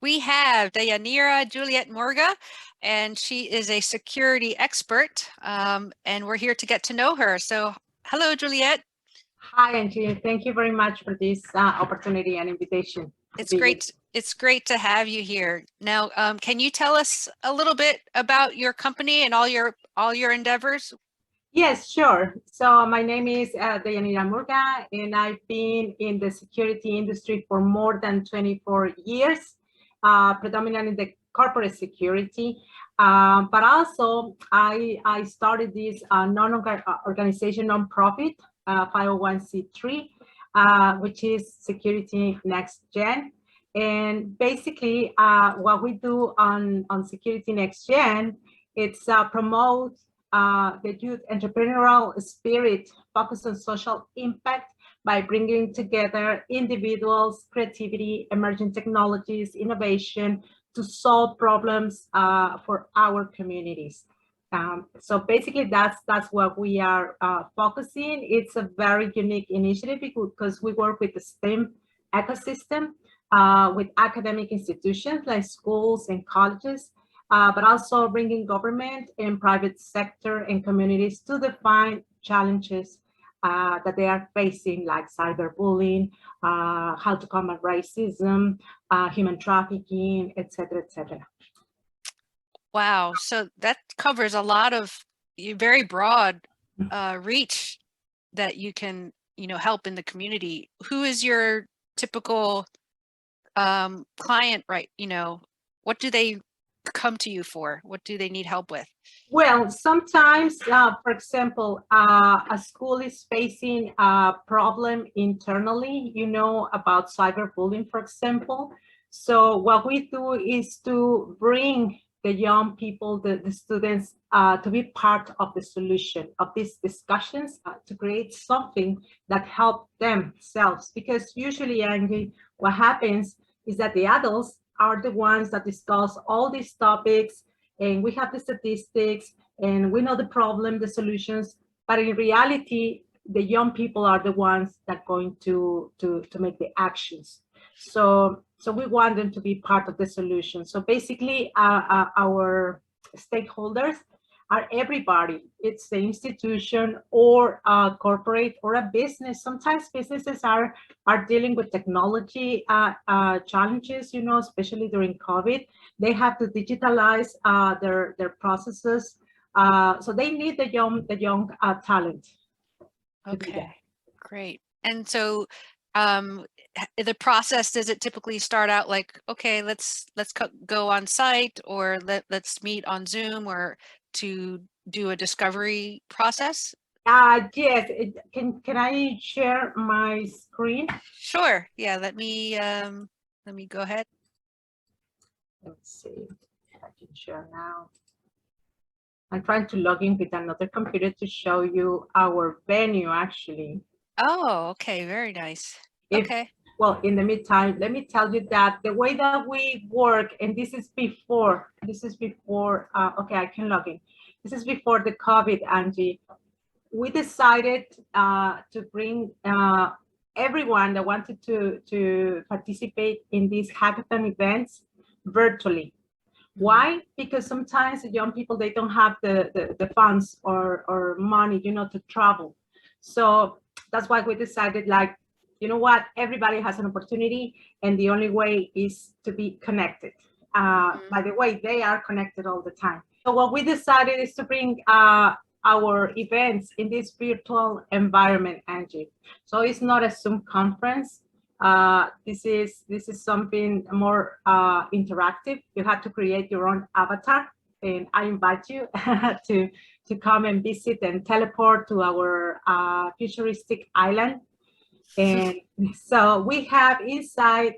We have Deyanira Murga, and she is a security expert, and we're here to get to know her. So hello, Juliet. Hi, Angie. Thank you very much for this opportunity and invitation. It's great. It's great to have you here. Now, can you tell us a little bit about your company and all your endeavors? Yes, sure. So my name is Deyanira Murga, and I've been in the security industry for more than 24 years, predominantly in the corporate security. But also, I started this non-organization, non-profit, 501c3, which is Security NextGen. And basically, what we do on Security NextGen, it's promote the youth entrepreneurial spirit, focus on social impact by bringing together individuals, creativity, emerging technologies, innovation to solve problems for our communities. So basically, that's what we are focusing. It's a very unique initiative because we work with the STEM ecosystem, with academic institutions like schools and colleges, but also bringing government and private sector and communities to define challenges that they are facing, like cyberbullying, how to combat racism, human trafficking, etc., etc. Wow, so that covers a lot of very broad reach that you can, help in the community. Who is your typical client, right? What do they come to you for? What do they need help with? Well, sometimes, for example, a school is facing a problem internally, about cyberbullying, for example. So what we do is to bring the young people, the students, to be part of the solution of these discussions, to create something that helps themselves. Because usually, Angie, what happens is that the adults are the ones that discuss all these topics, and we have the statistics, and we know the problem, the solutions, but in reality, the young people are the ones that are going to make the actions. So we want them to be part of the solution. So basically, our stakeholders are everybody. It's the institution or a corporate or a business. Sometimes businesses are dealing with technology challenges, especially during COVID. They have to digitalize their processes. So they need the young talent. Okay, great. And so the process, does it typically start out like, okay, let's go on site, or let's meet on Zoom, or to do a discovery process? Yes. Can I share my screen? Sure. Yeah. Let me go ahead. Let's see if I can share now. I'm trying to log in with another computer to show you our venue, actually. Oh, okay. Very nice. Okay. Well, in the meantime, let me tell you that the way that we work, and this is before, okay, I can log in. This is before the COVID, Angie. We decided to bring everyone that wanted to participate in these hackathon events virtually. Why? Because sometimes the young people, they don't have the funds or money, to travel. So that's why we decided, like, you know what, everybody has an opportunity, and the only way is to be connected. By the way, they are connected all the time. So what we decided is to bring our events in this virtual environment, Angie. So it's not a Zoom conference. This is something more interactive. You have to create your own avatar, and I invite you to come and visit and teleport to our futuristic island. And so we have inside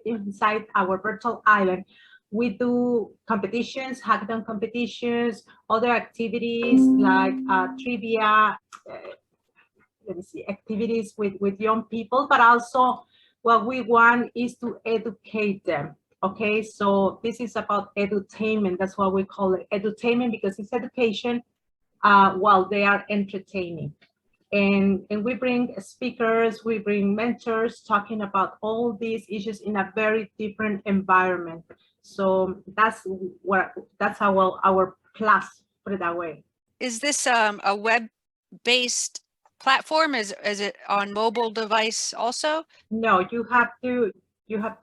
our virtual island, we do competitions, hackathon competitions, other activities like trivia, let me see, activities with young people, but also what we want is to educate them. Okay, so this is about edutainment. That's what we call it, edutainment, because it's education while they are entertaining. And we bring speakers, we bring mentors talking about all these issues in a very different environment. So that's our plus, put it that way. Is this a web-based platform? Is it on mobile device also? No, you have to have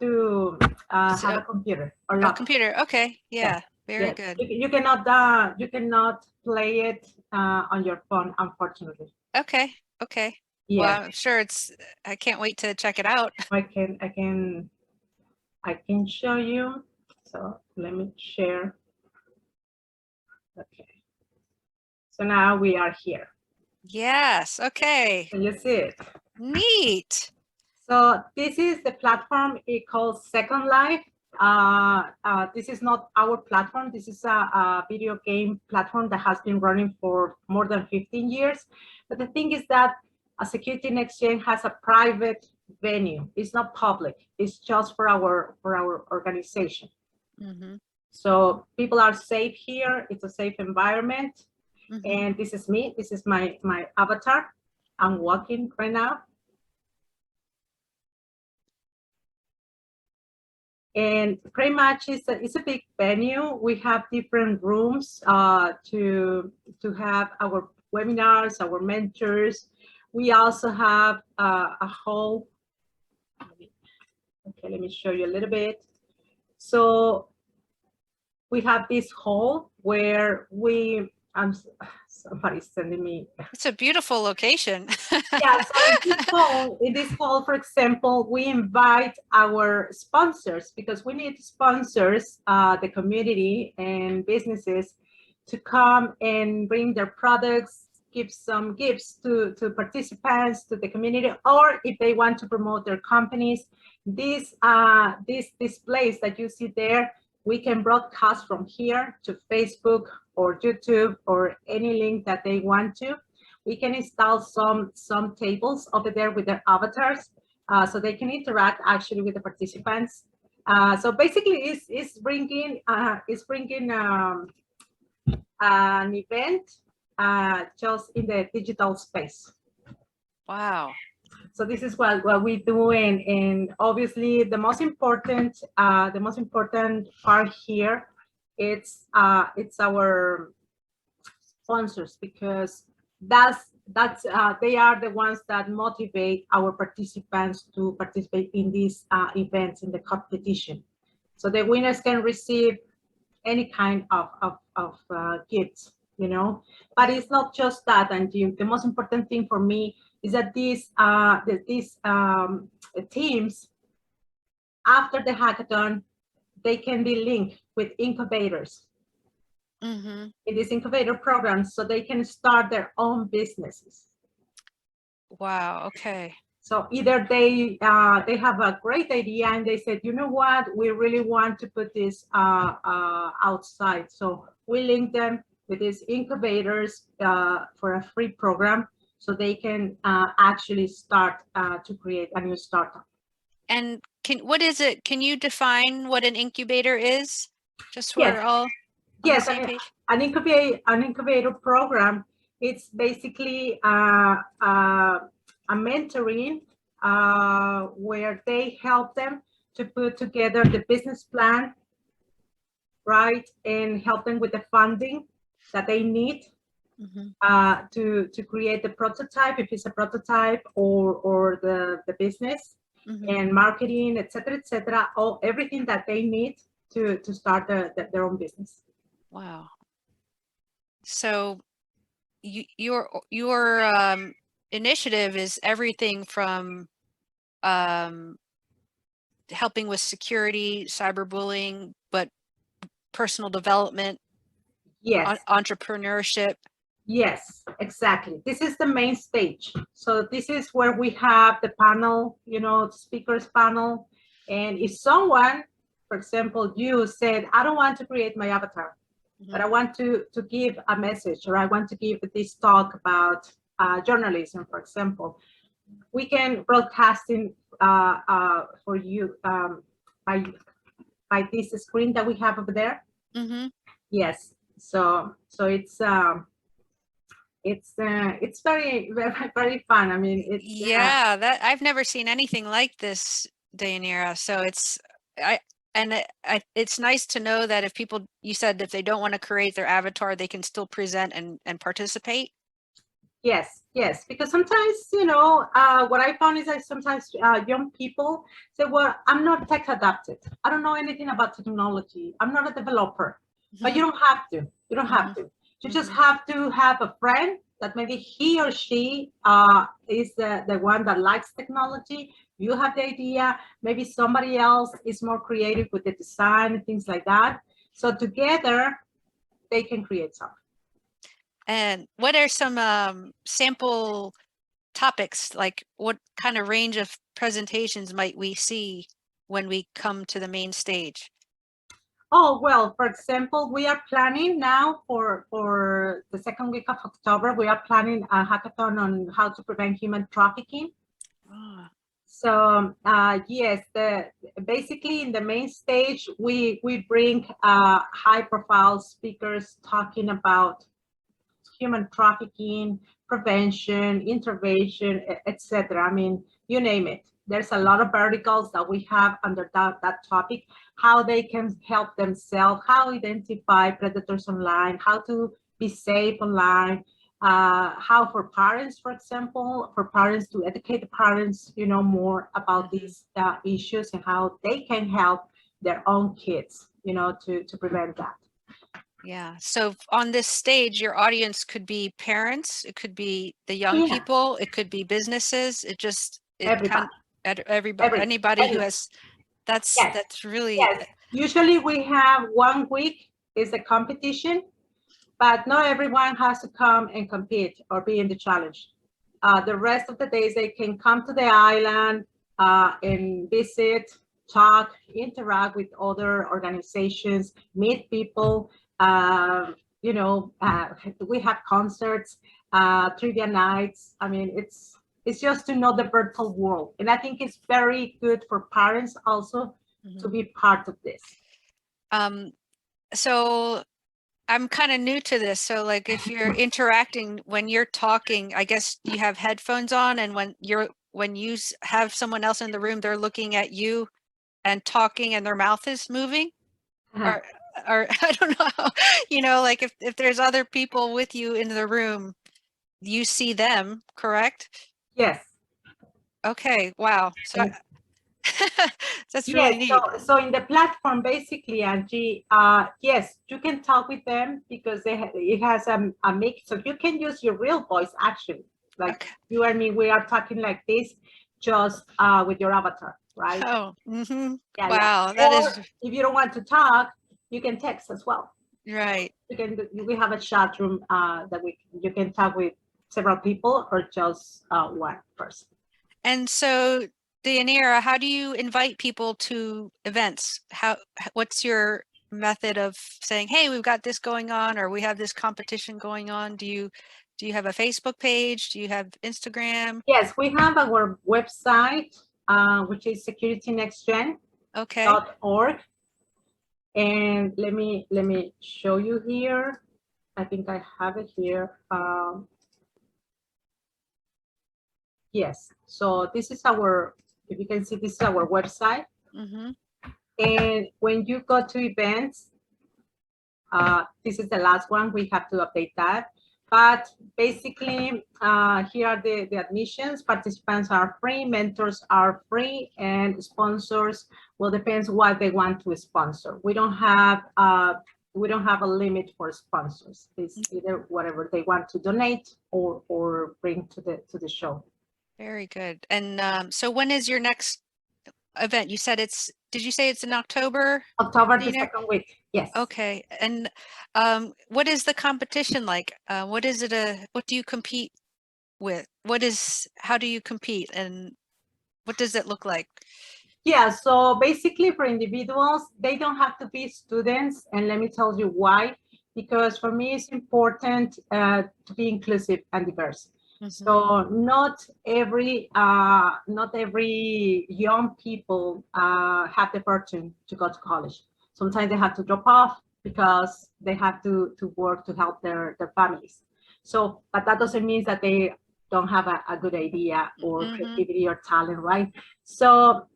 So, a computer or a laptop. computer. Okay. Yeah. Very Yes. good. You cannot play it on your phone, unfortunately. Okay. Okay. Yeah, Well, I'm sure I can't wait to check it out. I can show you. So let me share. Okay. So now we are here. Yes. Okay. So you see it. Neat. So this is the platform it calls Second Life. This is not our platform. This is a video game platform that has been running for more than 15 years. But the thing is that a Security NextGen has a private venue. It's not public. It's just for our organization. Mm-hmm. So people are safe here. It's a safe environment. Mm-hmm. And this is me. This is my avatar. I'm walking right now. And pretty much it's a big venue. We have different rooms to have our webinars, our mentors. We also have a whole, okay, let me show you a little bit. So we have this hall where somebody's sending me. It's a beautiful location. Yeah, so in this hall, for example, we invite our sponsors because we need sponsors, the community and businesses to come and bring their products, give some gifts to participants, to the community, or if they want to promote their companies. This place that you see there, we can broadcast from here to Facebook or YouTube or any link that they want to. We can install some tables over there with their avatars, so they can interact actually with the participants. So basically, it's bringing an event just in the digital space. Wow. So this is what we do, and obviously the most important part here, it's our sponsors, because they are the ones that motivate our participants to participate in these events, in the competition. So the winners can receive any kind of gifts, you know. But it's not just that, and the most important thing for me is that these teams, after the hackathon, they can be linked with incubators. Mm-hmm. In this incubator program, so they can start their own businesses. Wow. Okay. So either they have a great idea and they said, you know what, we really want to put this outside. So we link them with these incubators for a free program, so they can actually start to create a new startup. And what is it? Can you define what an incubator is? Just so we're all on the same page. An incubator program, it's basically a mentoring where they help them to put together the business plan, right, and help them with the funding that they need to create the prototype, if it's a prototype, or the business, and marketing, etc., everything that they need to start their own business. Wow. So your initiative is everything from helping with security, cyberbullying, but personal development, Yes. Entrepreneurship. Yes, exactly. This is the main stage. So this is where we have the panel, you know, speakers panel. And if someone, for example, you said, I don't want to create my avatar, but I want to give a message, or I want to give this talk about journalism, for example, we can broadcasting for you by this screen that we have over there. Yes. So it's very, very, very fun. I mean, it's yeah, that I've never seen anything like this, Deyanira. So And it's nice to know that if people, you said if they don't want to create their avatar, they can still present and participate. Yes, yes, because sometimes, what I found is that sometimes young people say, well, I'm not tech adapted. I don't know anything about technology. I'm not a developer. But you don't have to. You don't have to. You just have to have a friend that maybe he or she is the one that likes technology. You have the idea. Maybe somebody else is more creative with the design and things like that. So together, they can create something. And what are some sample topics? Like what kind of range of presentations might we see when we come to the main stage? Oh, well, for example, we are planning now for the second week of October, we are planning a hackathon on how to prevent human trafficking. Oh. So yes, basically in the main stage, we bring high profile speakers talking about human trafficking, prevention, intervention, etc. I mean, you name it. There's a lot of verticals that we have under that topic, how they can help themselves, how identify predators online, how to be safe online, how for parents, for example, for parents to educate the parents, more about these issues and how they can help their own kids, to prevent that. Yeah. So on this stage, your audience could be parents, it could be the young people, it could be businesses. Everybody. Everybody, anybody who has, that's really. Yes. Usually we have 1 week is a competition, but not everyone has to come and compete or be in the challenge. The rest of the days they can come to the island and visit, talk, interact with other organizations, meet people. We have concerts, trivia nights. I mean, it's just to know the virtual world, and I think it's very good for parents also to be part of this. So I'm kind of new to this. So like if you're interacting, when you're talking, I guess you have headphones on, and when you have someone else in the room, they're looking at you and talking and their mouth is moving. Or I don't know how, like if there's other people with you in the room, you see them, correct? Yes. Okay. Wow. So that's really neat. So in the platform, basically, Angie, yes, you can talk with them because it has a mix. So you can use your real voice, actually. Like you and me, we are talking like this, just with your avatar, right? Oh, Yeah, wow. That is. If you don't want to talk, you can text as well. Right. We have a chat room that you can talk with several people or just one person. And so, Deyanira, how do you invite people to events? What's your method of saying, hey, we've got this going on, or we have this competition going on? Do you have a Facebook page? Do you have Instagram? Yes, we have our website, which is Security NextGen. Okay. .org. And let me show you here. I think I have it here. Yes, so this is our, if you can see, this is our website. And when you go to events, this is the last one, we have to update that. But basically, here are the admissions. Participants are free, mentors are free, and sponsors, well, depends what they want to sponsor. We don't have a limit for sponsors. It's either whatever they want to donate or bring to the show. Very good. And so when is your next event? You said did you say it's in October? October, the second week. Yes. Okay. And what is the competition like? What is it? What do you compete with? How do you compete, and what does it look like? Yeah, so basically for individuals, they don't have to be students. And let me tell you why. Because for me, it's important to be inclusive and diverse. So not every young people have the fortune to go to college. Sometimes they have to drop off because they have to work to help their families. So, but that doesn't mean that they don't have a good idea or creativity or talent, right? So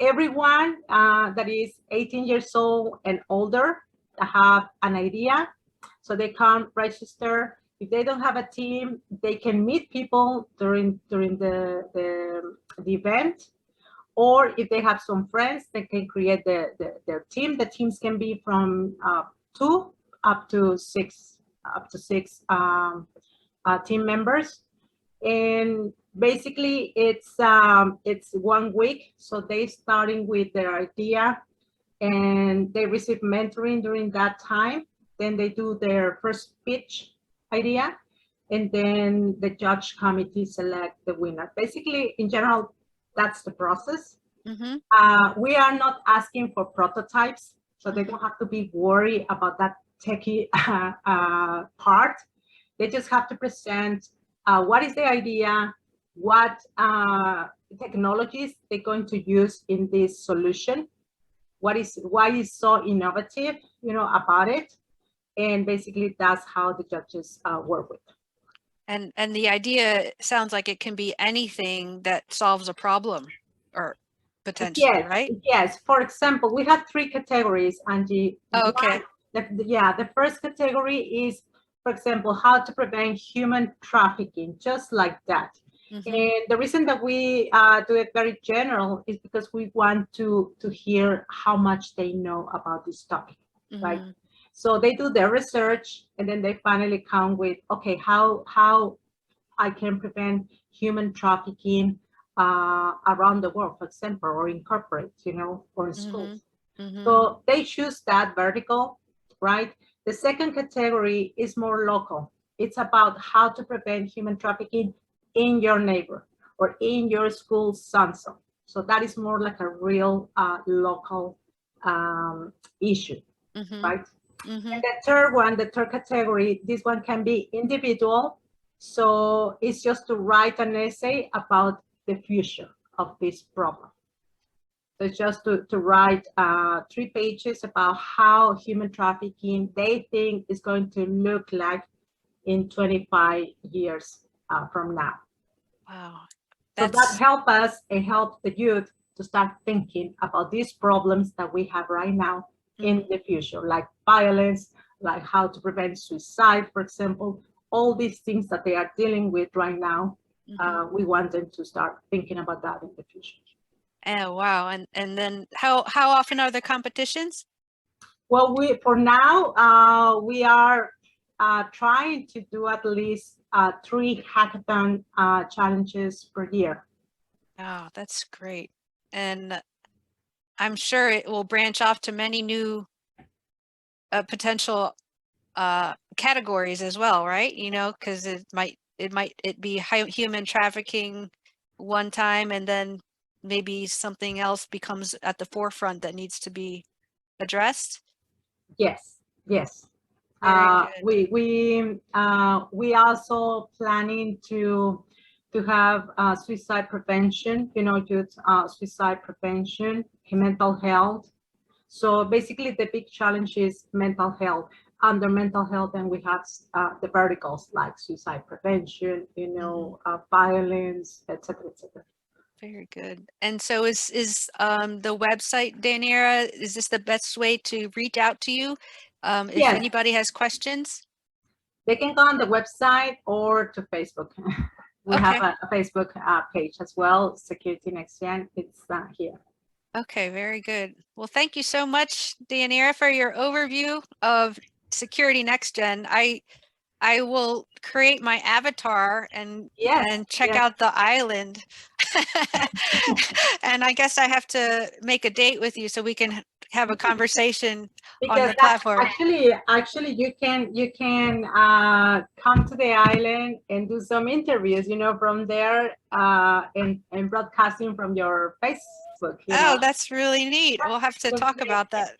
everyone that is 18 years old and older that have an idea. So they can register. If they don't have a team, they can meet people during the event. Or if they have some friends, they can create their team. The teams can be from 2 up to 6 team members. And basically it's 1 week. So they starting with their idea and they receive mentoring during that time. Then they do their first pitch idea, and then the judge committee select the winner. Basically, in general, that's the process. We are not asking for prototypes, so they don't have to be worried about that techie part. They just have to present what is the idea, what technologies they're going to use in this solution, why is so innovative, about it. And basically that's how the judges work with. And the idea sounds like it can be anything that solves a problem, or potentially, yes, right? Yes. For example, we have 3 categories, Angie. Oh, okay. The first category is, for example, how to prevent human trafficking, just like that. And the reason that we do it very general is because we want to hear how much they know about this topic, right? So they do their research and then they finally come with, okay, how I can prevent human trafficking around the world, for example, or in corporates, or in schools. So they choose that vertical, right? The second category is more local. It's about how to prevent human trafficking in your neighbor or in your school zone. So that is more like a real local issue, right? And the third category, this one can be individual. So it's just to write an essay about the future of this problem. So it's just to write 3 pages about how human trafficking they think is going to look like in 25 years from now. Wow. So that help us and help the youth to start thinking about these problems that we have right now in the future, like violence, like how to prevent suicide, for example, all these things that they are dealing with right now. We want them to start thinking about that in the future. Oh, wow. And then how often are the competitions? Well, for now, we are trying to do at least 3 hackathon challenges per year. Oh, that's great. And I'm sure it will branch off to many new potential categories as well, right? Because it might be human trafficking one time, and then maybe something else becomes at the forefront that needs to be addressed. Yes. We also planning to have suicide prevention, youth suicide prevention, mental health. So basically the big challenge is mental health. Under mental health, and we have the verticals like suicide prevention, violence, etc., etc. Very good. And so is the website, Deyanira, is this the best way to reach out to you? If Yes. anybody has questions? They can go on the website or to Facebook. We have a Facebook page as well, Security NextGen. It's here. Okay, very good. Well, thank you so much, Deyanira, for your overview of Security NextGen. I will create my avatar and check out the island. And I guess I have to make a date with you so we can have a conversation on the platform. Actually, you can come to the island and do some interviews, from there, and broadcasting from your Facebook. Oh, that's really neat. We'll have to talk about that.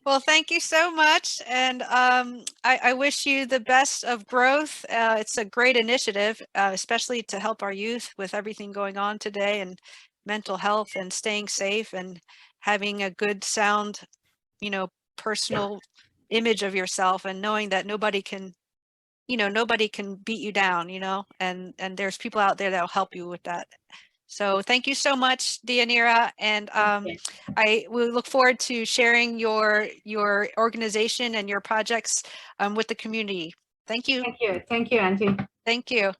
Well, thank you so much. And I wish you the best of growth. It's a great initiative, especially to help our youth with everything going on today, and mental health and staying safe and having a good sound, personal image of yourself, and knowing that nobody can beat you down, and there's people out there that'll help you with that. So thank you so much, Deyanira, and Okay. I will look forward to sharing your organization and your projects with the community. Thank you. Thank you, Angie. Thank you.